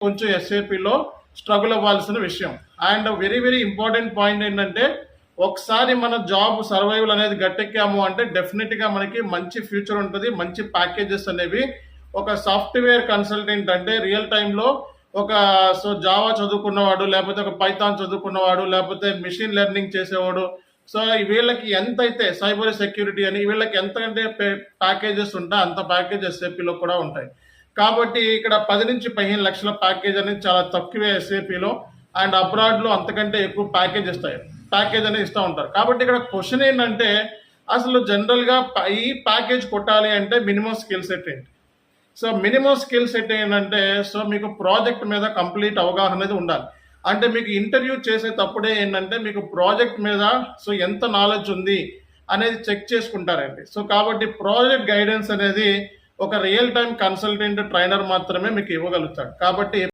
కొంచెం ఎస్ఏపిలో స్ట్రగుల్ అవ్వాల్సిన విషయం. And very very important point ఏంటంటే, ఒకసారి మన జాబ్ సర్వైవల్ అనేది గట్టెక్కాము అంటే డెఫినెట్గా మనకి మంచి ఫ్యూచర్ ఉంటుంది, మంచి ప్యాకేజెస్ అనేవి. ఒక సాఫ్ట్వేర్ కన్సల్టెంట్ అంటే రియల్ టైంలో ఒక జావా చదువుకున్నవాడు, లేకపోతే ఒక పైథాన్ చదువుకున్నవాడు, లేకపోతే మిషన్ లెర్నింగ్ చేసేవాడు, సో వీళ్ళకి ఎంతైతే సైబర్ సెక్యూరిటీ అని వీళ్ళకి ఎంతంటే ప్యాకేజెస్ ఉంటాయి అంత ప్యాకేజ్ ఎస్ఏపిలో కూడా ఉంటాయి. కాబట్టి ఇక్కడ 10 నుంచి 15 లక్షల ప్యాకేజ్ అనేది చాలా తక్కువే ఎస్ఏపిలో. అండ్ అబ్రాడ్లో అంతకంటే ఎక్కువ ప్యాకేజ్ అనేది ఇస్తూ ఉంటారు. కాబట్టి ఇక్కడ క్వశ్చన్ ఏంటంటే, అసలు జనరల్గా ఈ ప్యాకేజ్ కొట్టాలి అంటే మినిమం స్కిల్ సెట్ ఏంటి? సో మినిమం స్కిల్ సెట్ ఏంటంటే, సో మీకు ప్రాజెక్ట్ మీద కంప్లీట్ అవగాహన అనేది ఉండాలి. అంటే మీకు ఇంటర్వ్యూ చేసేటప్పుడే ఏంటంటే మీకు ప్రాజెక్ట్ మీద సో ఎంత నాలెడ్జ్ ఉంది అనేది చెక్ చేసుకుంటారండి. సో కాబట్టి ప్రాజెక్ట్ గైడెన్స్ అనేది ఒక రియల్ టైం కన్సల్టెంట్ ట్రైనర్ మాత్రమే మీకు ఇవ్వగలుగుతాడు. కాబట్టి